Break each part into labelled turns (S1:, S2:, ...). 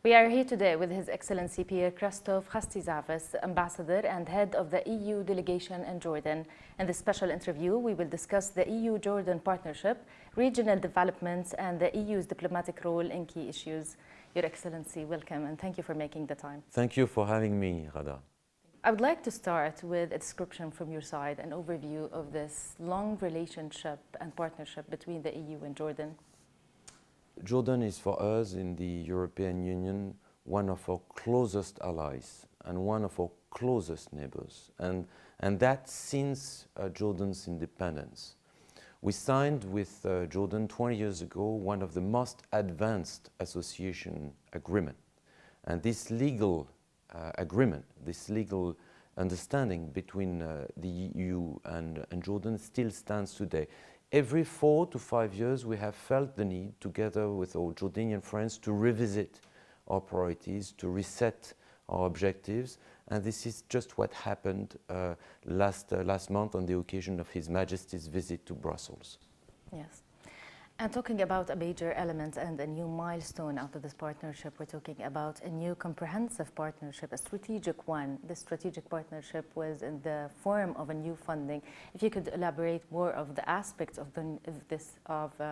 S1: We are here today with His Excellency Bييr-كريستوف Khastisavas, Ambassador and Head of the EU Delegation in Jordan. In this special interview, we will discuss the EU-Jordan partnership, regional developments, and the EU's diplomatic role in key issues. Your Excellency, welcome, and thank you for making the time.
S2: Thank you for having me, غادة.
S1: I would like to start with a description from your side, an overview of this long relationship and partnership between the EU and Jordan.
S2: Jordan is for us in the European Union one of our closest allies and one of our closest neighbors, and that since Jordan's independence. We signed with Jordan 20 years ago one of the most advanced association agreement, and this legal agreement, this legal understanding between the EU and Jordan still stands today. Every 4 to 5 years we have felt the need, together with our Jordanian friends, to revisit our priorities, to reset our objectives, and this is just what happened last month on the occasion of His Majesty's visit to Brussels.
S1: Yes. And talking about a major element and a new milestone out of this partnership, we're talking about a new comprehensive partnership, a strategic one. This strategic partnership was in the form of a new funding. If you could elaborate more of the aspects of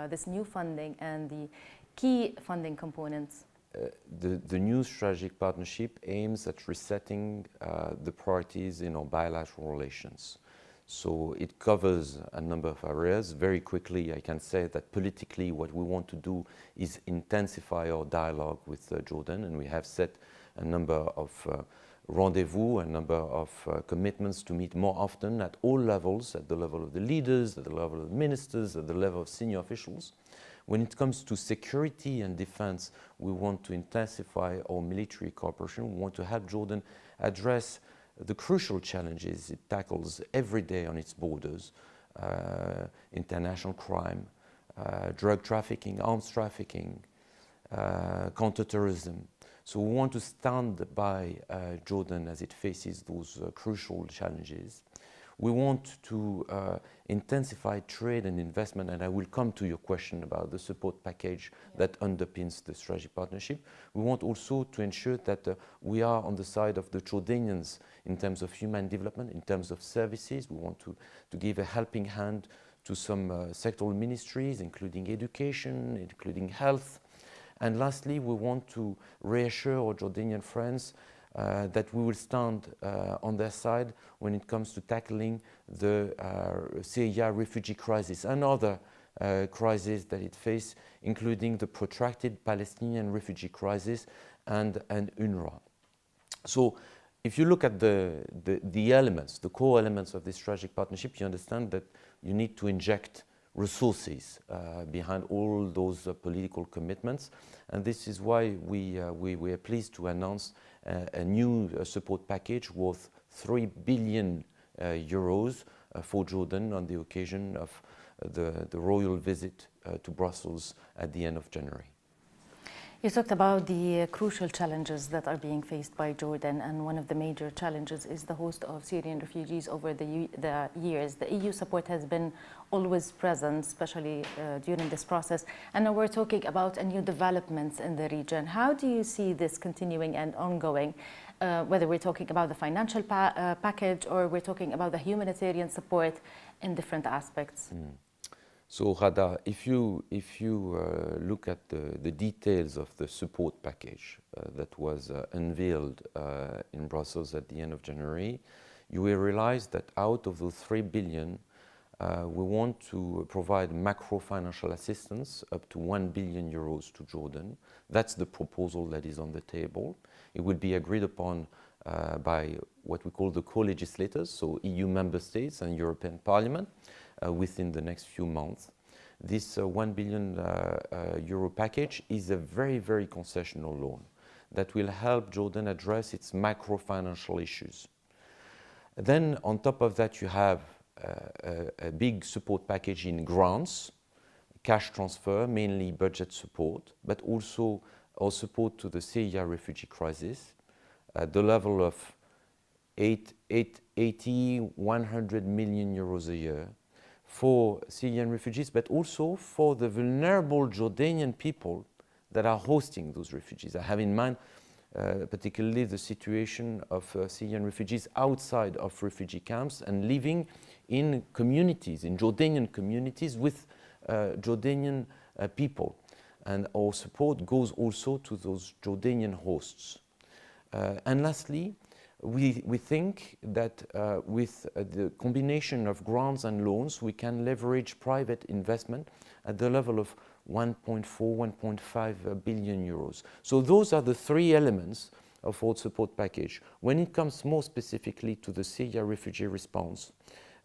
S1: this new funding and the key funding components.
S2: The new strategic partnership aims at resetting the priorities in our bilateral relations. So it covers a number of areas. Very quickly, I can say that politically what we want to do is intensify our dialogue with Jordan, and we have set a number of rendezvous, a number of commitments to meet more often at all levels, at the level of the leaders, at the level of the ministers, at the level of senior officials. When it comes to security and defense, we want to intensify our military cooperation. We want to help Jordan address the crucial challenges it tackles every day on its borders, international crime, drug trafficking, arms trafficking, counterterrorism. So we want to stand by Jordan as it faces those crucial challenges. We want to intensify trade and investment, and I will come to your question about the support package that underpins the strategic partnership. We want also to ensure that we are on the side of the Jordanians in terms of human development, in terms of services. We want to give a helping hand to some sectoral ministries, including education, including health. And lastly, we want to reassure our Jordanian friends that we will stand on their side when it comes to tackling the Syria refugee crisis and other crises that it faces, including the protracted Palestinian refugee crisis and UNRWA. So if you look at the elements, the core elements of this strategic partnership, you understand that you need to inject resources behind all those political commitments, and this is why we are pleased to announce a new support package worth 3 billion euros for Jordan on the occasion of the royal visit to Brussels at the end of January.
S1: You talked about the crucial challenges that are being faced by Jordan, and one of the major challenges is the host of Syrian refugees over the years. The EU support has been always present, especially during this process, and now we're talking about a new developments in the region. How do you see this continuing and ongoing, whether we're talking about the financial package or we're talking about the humanitarian support in different aspects?
S2: So, غادة, if you look at the details of the support package that was unveiled in Brussels at the end of January, you will realize that out of the 3 billion, we want to provide macro financial assistance up to 1 billion euros to Jordan. That's the proposal that is on the table. It will be agreed upon by what we call the co-legislators, so EU member states and European Parliament, within the next few months. This 1 billion euro package is a very, very concessional loan that will help Jordan address its macro financial issues. Then on top of that you have a big support package in grants, cash transfer, mainly budget support, but also our support to the Syria refugee crisis at the level of 100 million euros a year for Syrian refugees, but also for the vulnerable Jordanian people that are hosting those refugees. I have in mind particularly the situation of Syrian refugees outside of refugee camps and living in communities, in Jordanian communities with Jordanian people. And our support goes also to those Jordanian hosts. And lastly, we think that with the combination of grants and loans, we can leverage private investment at the level of 1.4, 1.5 billion euros. So those are the three elements of our support package. When it comes more specifically to the Syria refugee response,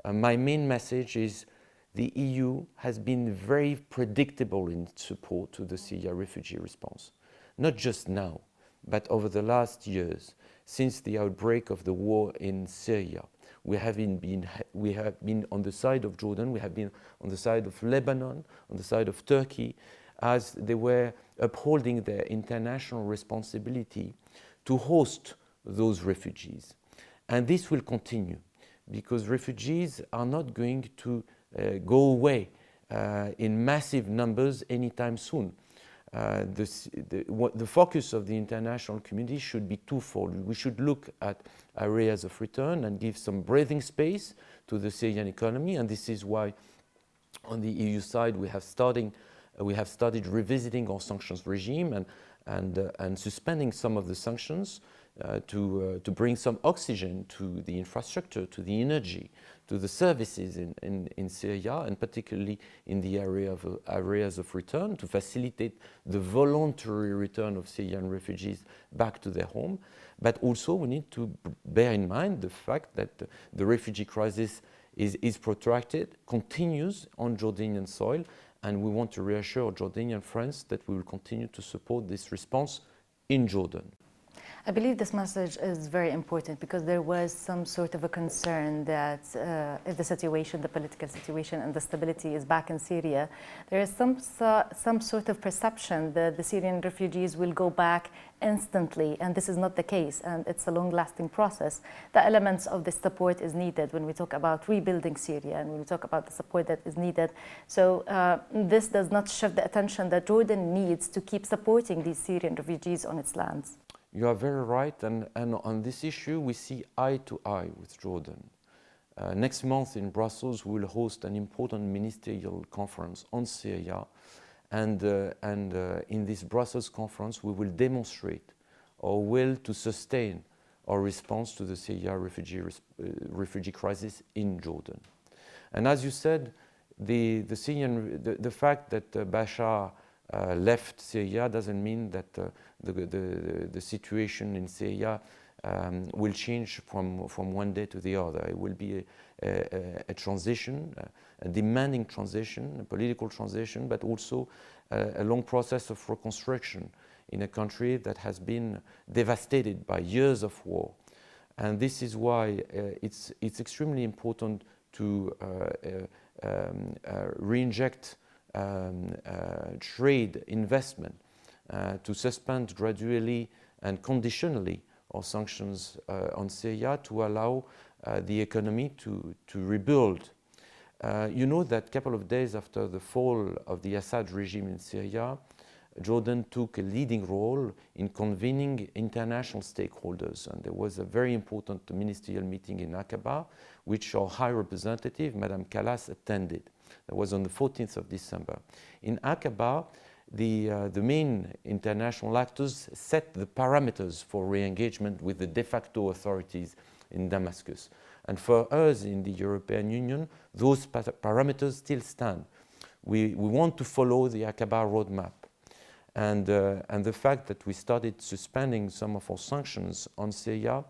S2: my main message is the EU has been very predictable in its support to the Syria refugee response. Not just now, but over the last years, since the outbreak of the war in Syria. We have been on the side of Jordan, we have been on the side of Lebanon, on the side of Turkey, as they were upholding their international responsibility to host those refugees. And this will continue, because refugees are not going to go away in massive numbers anytime soon. The focus of the international community should be twofold. We should look at areas of return and give some breathing space to the Syrian economy, and this is why on the EU side we have started revisiting our sanctions regime and suspending some of the sanctions to bring some oxygen to the infrastructure, to the energy, to the services in Syria, and particularly in the areas of return, to facilitate the voluntary return of Syrian refugees back to their home. But also we need to bear in mind the fact that the refugee crisis is protracted, continues on Jordanian soil, and we want to reassure Jordanian friends that we will continue to support this response in Jordan.
S1: I believe this message is very important because there was some sort of a concern that if the situation, the political situation and the stability is back in Syria, there is some sort of perception that the Syrian refugees will go back instantly, and this is not the case, and it's a long-lasting process. The elements of the support is needed when we talk about rebuilding Syria and when we talk about the support that is needed. So this does not shift the attention that Jordan needs to keep supporting these Syrian refugees on its lands.
S2: You are very right, and on this issue we see eye to eye with Jordan. Next month in Brussels we will host an important ministerial conference on Syria, and in this Brussels conference we will demonstrate our will to sustain our response to the Syria refugee crisis in Jordan. And as you said, the fact that Bashar left Syria doesn't mean that the situation in Syria will change from one day to the other. It will be a transition, a demanding transition, a political transition, but also a long process of reconstruction in a country that has been devastated by years of war. And this is why it's extremely important to re-inject trade investment, to suspend gradually and conditionally our sanctions on Syria to allow the economy to rebuild. You know that a couple of days after the fall of the Assad regime in Syria, Jordan took a leading role in convening international stakeholders, and there was a very important ministerial meeting in Aqaba, which our High Representative, Madame Kallas, attended. That was on the 14th of December. In Aqaba, the main international actors set the parameters for re-engagement with the de facto authorities in Damascus. And for us in the European Union, those parameters still stand. We want to follow the Aqaba roadmap. And the fact that we started suspending some of our sanctions on Syria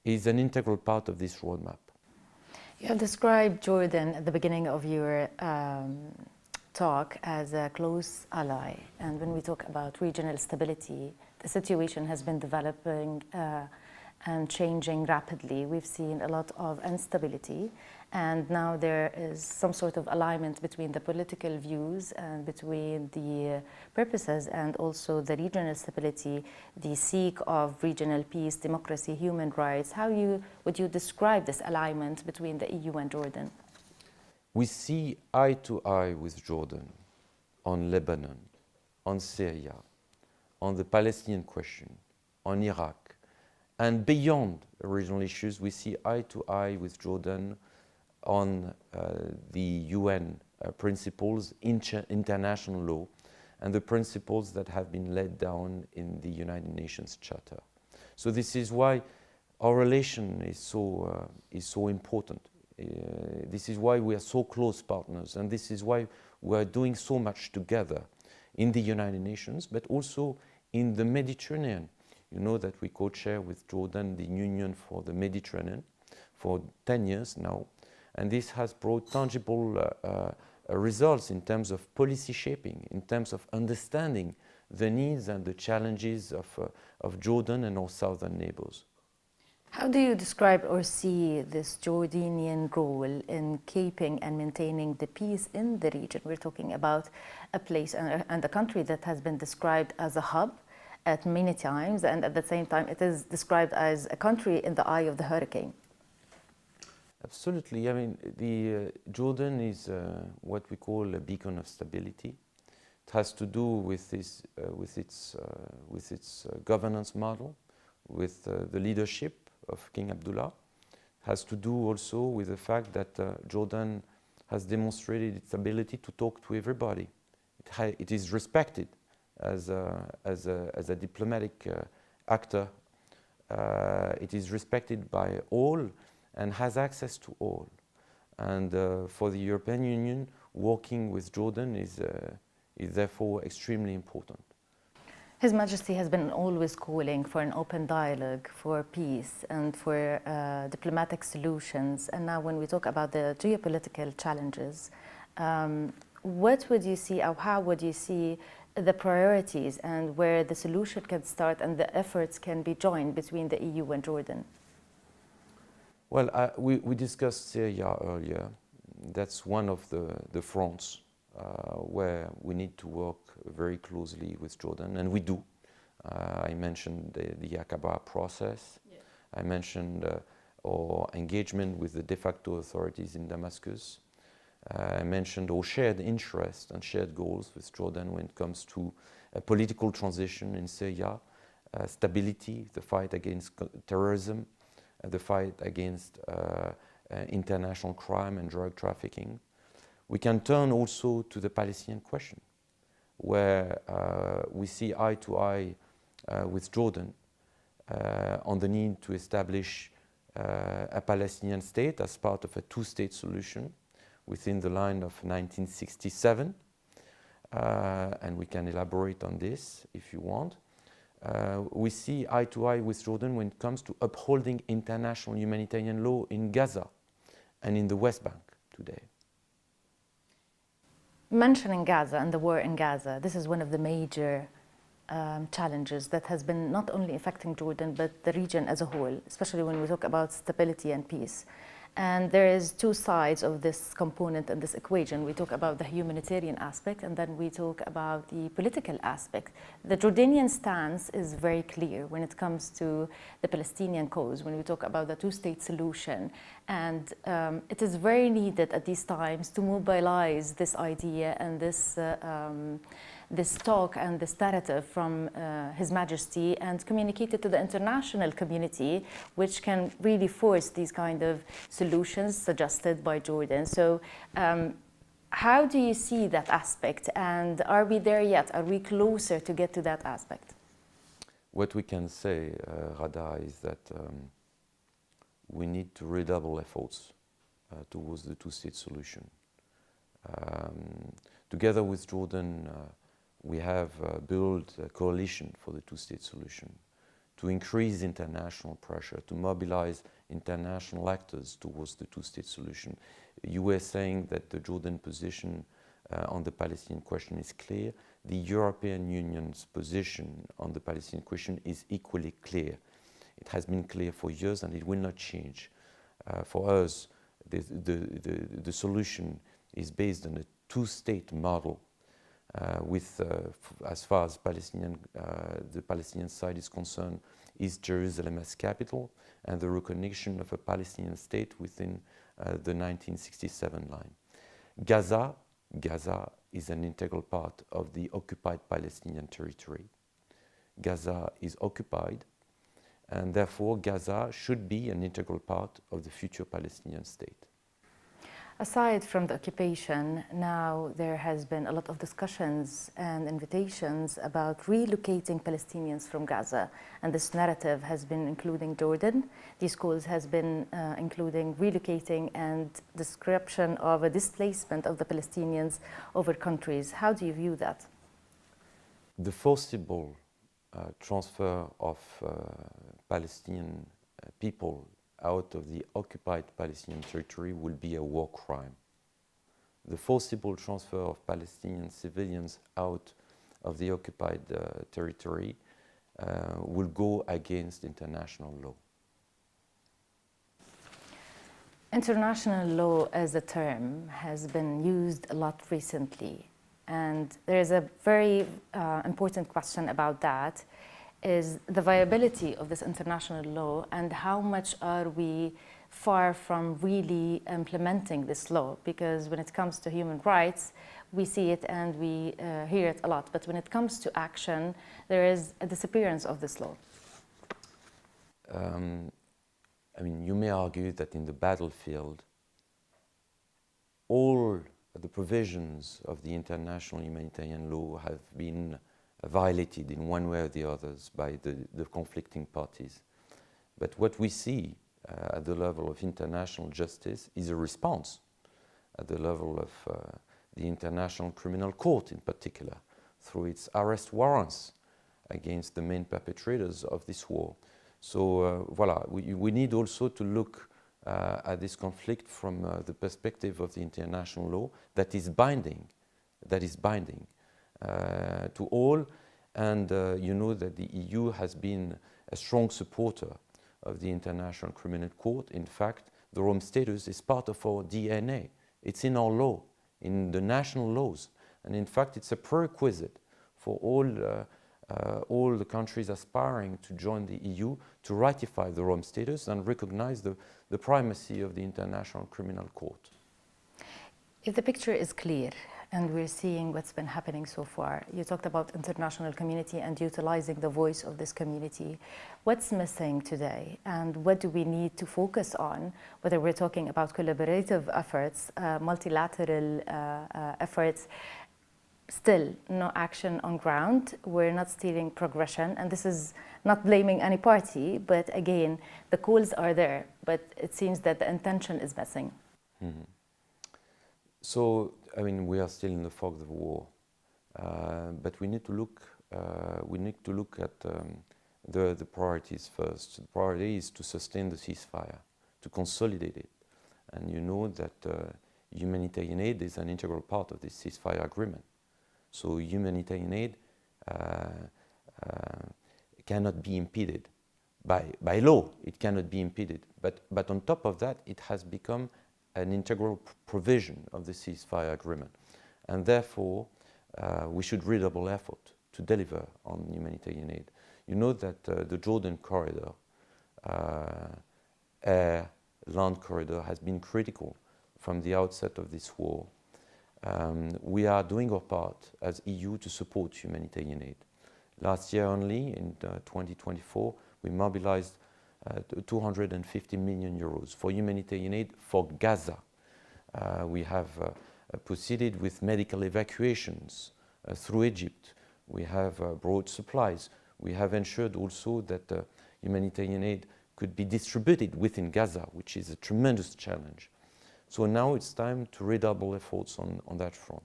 S2: is an integral part of this roadmap.
S1: You have described Jordan at the beginning of your talk as a close ally. And when we talk about regional stability, the situation has been developing and changing rapidly. We've seen a lot of instability, and now there is some sort of alignment between the political views and between the purposes and also the regional stability, the seek of regional peace, democracy, human rights. How would you describe this alignment between the EU and Jordan?
S2: We see eye to eye with Jordan on Lebanon, on Syria, on the Palestinian question, on Iraq, and beyond regional issues, we see eye to eye with Jordan on the UN principles, international law, and the principles that have been laid down in the United Nations Charter. So this is why our relation is so important. This is why we are so close partners, and this is why we are doing so much together in the United Nations, but also in the Mediterranean. You know that we co-chair with Jordan the Union for the Mediterranean for 10 years now, and this has brought tangible results in terms of policy shaping, in terms of understanding the needs and the challenges of Jordan and our southern neighbors.
S1: How do you describe or see this Jordanian role in keeping and maintaining the peace in the region? We're talking about a place and a country that has been described as a hub at many times, and at the same time it is described as a country in the eye of the hurricane.
S2: Absolutely. I mean, Jordan is what we call a beacon of stability. It has to do with its governance model, with the leadership of King Abdullah. It has to do also with the fact that Jordan has demonstrated its ability to talk to everybody. It is respected as a diplomatic actor. It is respected by all and has access to all. And for the European Union, working with Jordan is therefore extremely important.
S1: His Majesty has been always calling for an open dialogue, for peace, and for diplomatic solutions. And now when we talk about the geopolitical challenges, what would you see, or how would you see the priorities and where the solution can start and the efforts can be joined between the EU and Jordan?
S2: Well, we discussed Syria earlier. That's one of the fronts where we need to work very closely with Jordan, and we do. I mentioned the Aqaba process. Yeah. I mentioned our engagement with the de facto authorities in Damascus. I mentioned our shared interest and shared goals with Jordan when it comes to a political transition in Syria, stability, the fight against terrorism, the fight against international crime and drug trafficking. We can turn also to the Palestinian question, where we see eye to eye with Jordan on the need to establish a Palestinian state as part of a two-state solution within the line of 1967. And we can elaborate on this if you want. We see eye to eye with Jordan when it comes to upholding international humanitarian law in Gaza and in the West Bank today.
S1: Mentioning Gaza and the war in Gaza, this is one of the major challenges that has been not only affecting Jordan but the region as a whole, especially when we talk about stability and peace. And there is two sides of this component and this equation. We talk about the humanitarian aspect, and then we talk about the political aspect. The Jordanian stance is very clear when it comes to the Palestinian cause, when we talk about the two-state solution. And it is very needed at these times to mobilize this idea and this talk and this narrative from His Majesty and communicate it to the international community, which can really force these kind of solutions suggested by Jordan. So how do you see that aspect, and are we there yet? Are we closer to get to that aspect?
S2: What we can say, غادة, is that we need to redouble efforts towards the two-state solution. Together with Jordan, we have built a coalition for the two-state solution to increase international pressure, to mobilize international actors towards the two-state solution. You were saying that the Jordan position on the Palestinian question is clear. The European Union's position on the Palestinian question is equally clear. It has been clear for years and it will not change. For us, the solution is based on a two-state model with, as far as the Palestinian side is concerned, East Jerusalem as capital and the recognition of a Palestinian state within the 1967 line. Gaza is an integral part of the occupied Palestinian territory. Gaza is occupied, and therefore Gaza should be an integral part of the future Palestinian state.
S1: Aside from the occupation, now there has been a lot of discussions and invitations about relocating Palestinians from Gaza. And this narrative has been including Jordan. These calls has been including relocating and description of a displacement of the Palestinians over countries. How do you view that?
S2: The forcible transfer of Palestinian people out of the occupied Palestinian territory will be a war crime. The forcible transfer of Palestinian civilians out of the occupied territory will go against international law.
S1: International law as a term has been used a lot recently, and there is a very important question about that. Is the viability of this international law, and how much are we far from really implementing this law? Because when it comes to human rights, we see it and we hear it a lot, but when it comes to action, there is a disappearance of this law.
S2: I mean, you may argue that in the battlefield, all the provisions of the international humanitarian law have been violated in one way or the others by the conflicting parties. But what we see at the level of international justice is a response at the level of the International Criminal Court in particular, through its arrest warrants against the main perpetrators of this war. So voilà, we need also to look at this conflict from the perspective of the international law that is binding, to all, and you know that the EU has been a strong supporter of the International Criminal Court. In fact, the Rome Statute is part of our DNA. It's in our law, in the national laws, and in fact it's a prerequisite for all the countries aspiring to join the EU to ratify the Rome Statute and recognize the primacy of the International Criminal Court.
S1: If the picture is clear, and we're seeing what's been happening so far. You talked about international community and utilizing the voice of this community. What's missing today, and what do we need to focus on, whether we're talking about collaborative efforts, multilateral efforts? Still, no action on ground. We're not steering progression, and this is not blaming any party, but again, the calls are there, but it seems that the intention is missing.
S2: Mm-hmm. So, I mean, we are still in the fog of war, but we need to look. At the priorities first. The priority is to sustain the ceasefire, to consolidate it, and you know that humanitarian aid is an integral part of this ceasefire agreement. So humanitarian aid cannot be impeded by law. It cannot be impeded. But on top of that, it has become an integral provision of the ceasefire agreement. And therefore, we should redouble effort to deliver on humanitarian aid. You know that the Jordan corridor, air, land corridor, has been critical from the outset of this war. We are doing our part as EU to support humanitarian aid. Last year only, in 2024, we mobilized 250 million euros for humanitarian aid for Gaza. We have proceeded with medical evacuations through Egypt. We have brought supplies. We have ensured also that humanitarian aid could be distributed within Gaza, which is a tremendous challenge. So now it's time to redouble efforts on that front.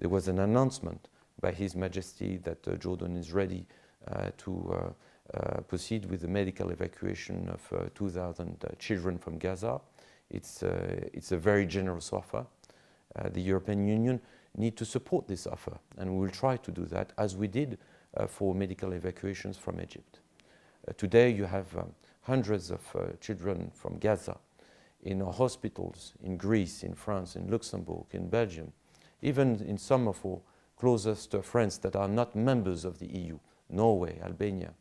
S2: There was an announcement by His Majesty that Jordan is ready to proceed with the medical evacuation of 2,000 children from Gaza. It's a very generous offer. The European Union needs to support this offer, and we will try to do that as we did for medical evacuations from Egypt. Today you have hundreds of children from Gaza in our hospitals in Greece, in France, in Luxembourg, in Belgium, even in some of our closest friends that are not members of the EU, Norway, Albania.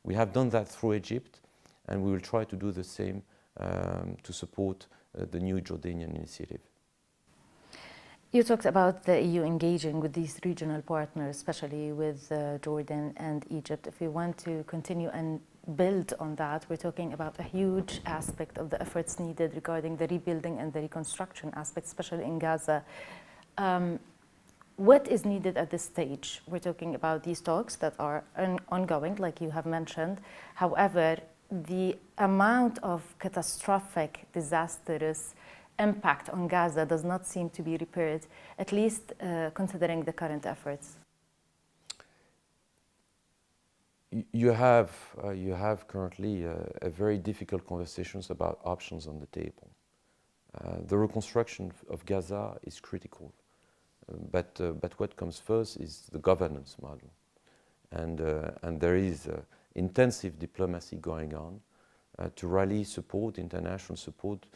S2: We have done that through Egypt, and we will try to do the same to support the new Jordanian initiative.
S1: You talked about the EU engaging with these regional partners, especially with Jordan and Egypt. If we want to continue and build on that, we're talking about a huge aspect of the efforts needed regarding the rebuilding and the reconstruction aspect, especially in Gaza. What is needed at this stage? We're talking about these talks that are ongoing, like you have mentioned. However, the amount of catastrophic, disastrous impact on Gaza does not seem to be repaired, at least considering the current efforts.
S2: You have currently a very difficult conversations about options on the table. The reconstruction of Gaza is critical, but what comes first is the governance model, and there is intensive diplomacy going on to rally support, international support,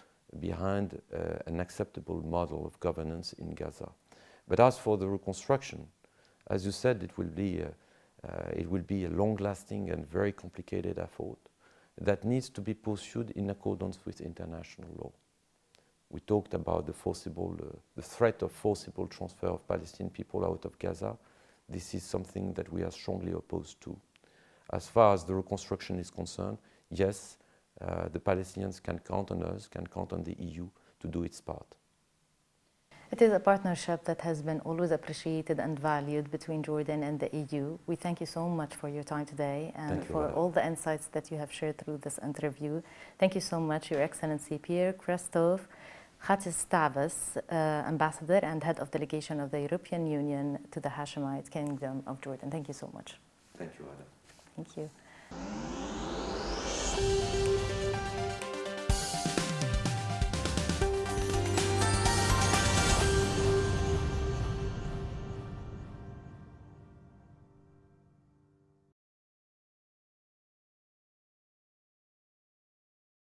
S2: behind an acceptable model of governance in Gaza. But as for the reconstruction, as you said, it will be a long-lasting and very complicated effort that needs to be pursued in accordance with international law. We talked about the threat of forcible transfer of Palestinian people out of Gaza. This is something that we are strongly opposed to. As far as the reconstruction is concerned, yes, the Palestinians can count on us, can count on the EU to do its part.
S1: It is a partnership that has been always appreciated and valued between Jordan and the EU. We thank you so much for your time today and for all the insights that you have shared through this interview. Thank you so much, Your Excellency Beier-Krestovs, Khatice, Ambassador and Head of Delegation of the European Union to the Hashemite Kingdom of Jordan. Thank you so much.
S2: Thank you, Anna.
S1: Thank you.